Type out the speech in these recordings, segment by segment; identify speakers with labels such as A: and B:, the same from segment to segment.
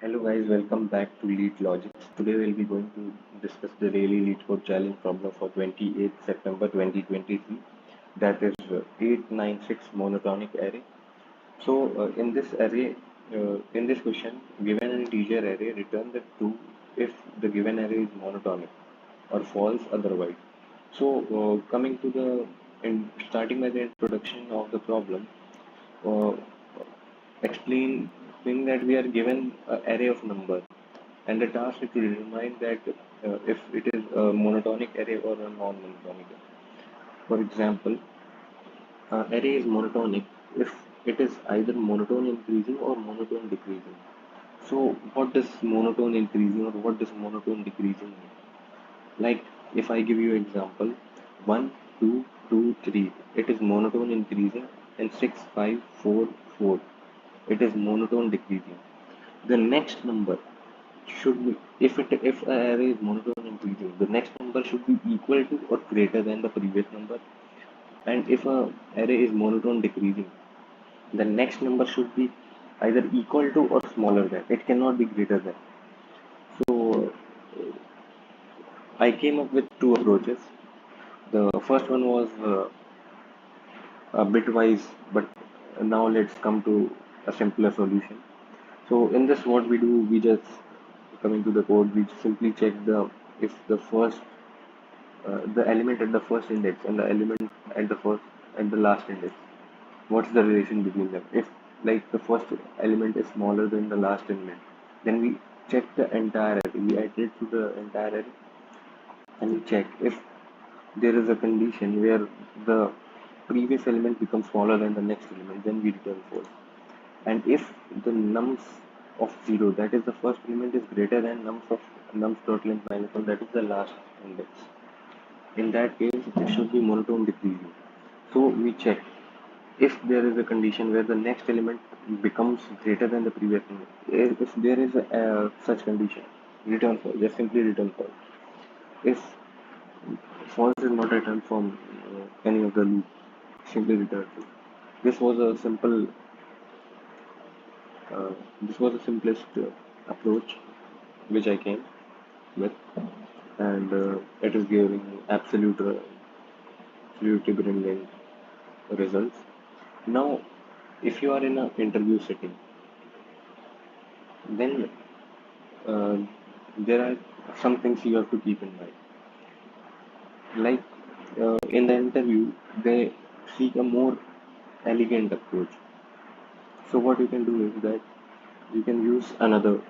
A: Hello guys, welcome back to Leet Logics. Today we'll be going to discuss the daily Leet Code challenge problem for 28th September 2023, that is 896 monotonic array. In this array, in this question, given an integer array, return the true if the given array is monotonic or false otherwise. Coming to starting by the introduction of the problem, uh, explain that we are given an array of numbers and the task is to determine that if it is a monotonic array or a non-monotonic array. For example, array is monotonic if it is either monotone increasing or monotone decreasing. So what does monotone increasing or what does monotone decreasing mean? Like if I give you example 1, 2, 2, 3, it is monotone increasing, and 6, 5, 4, 4, it is monotone decreasing. The next number should be, if a array is monotone increasing, the next number should be equal to or greater than the previous number. And if a array is monotone decreasing, the next number should be either equal to or smaller than. It cannot be greater than. So I came up with two approaches. The first one was bitwise, but now let's come to a simpler solution. So in this, what we do, we just coming to the code, we simply check the if the first the element at the first index and the element at the first and the last index. What's the relation between them? If like the first element is smaller than the last element, then we check the entire array. We iterate through the entire array and we check if there is a condition where the previous element becomes smaller than the next element, then we return false. And if the nums of 0, that is the first element, is greater than nums dot length minus 1, that is the last index, in that case it should be monotone decreasing. So we check if there is a condition where the next element becomes greater than the previous element. If there is such condition, return false, just simply return false. If false is not returned from any of the loop, simply return true. This was a simple this was the simplest approach which I came with, and it is giving absolutely brilliant results. Now, if you are in an interview setting, then uh, there are some things you have to keep in mind. Like in the interview, they seek a more elegant approach. So what you can do is that you can use another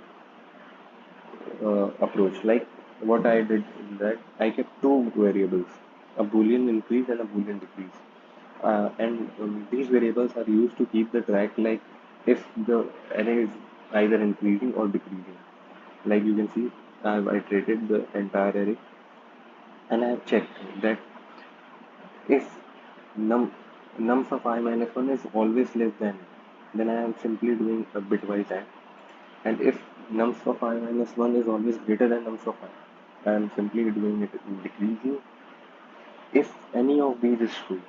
A: approach. Like what I did is that I kept two variables, a boolean increase and a boolean decrease. And these variables are used to keep the track, like if the array is either increasing or decreasing. Like you can see, I have iterated the entire array and I have checked that if num nums of I minus 1 is always less than, then I am simply doing a bitwise add. And if nums of I minus 1 is always greater than nums of I, I am simply doing it in decreasing. If any of these is true,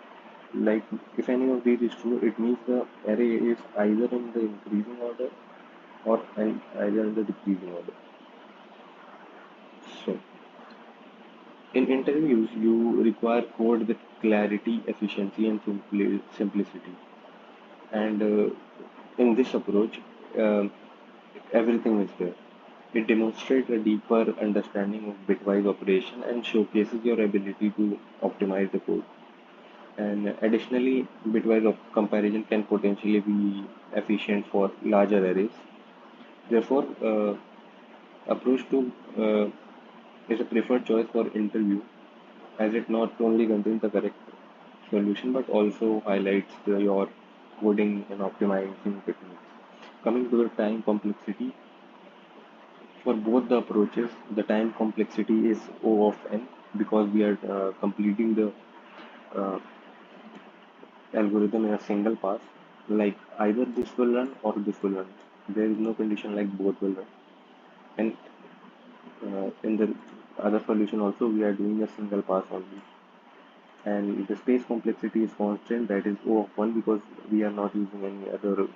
A: like if any of these is true, it means the array is either in the increasing order or either in the decreasing order. So in interviews, you require code with clarity, efficiency, and simplicity. And in this approach, everything is there. It demonstrates a deeper understanding of bitwise operation and showcases your ability to optimize the code. And additionally, bitwise of comparison can potentially be efficient for larger arrays. Therefore, approach to is a preferred choice for interview, as it not only contains the correct solution but also highlights your coding and optimizing techniques. Coming to the time complexity, for both the approaches, the time complexity is O of n because we are completing the uh, algorithm in a single pass. Like either this will run or this will run. There is no condition like both will run. And in the other solution also, we are doing a single pass only. And the space complexity is constant, that is O of 1, because we are not using any other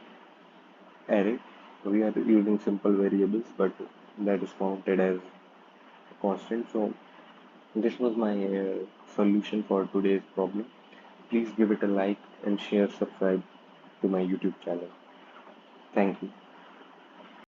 A: array. we are using simple variables, but that is counted as a constant. So this was my solution for today's problem. Please give it a like and share, subscribe to my YouTube channel. Thank you.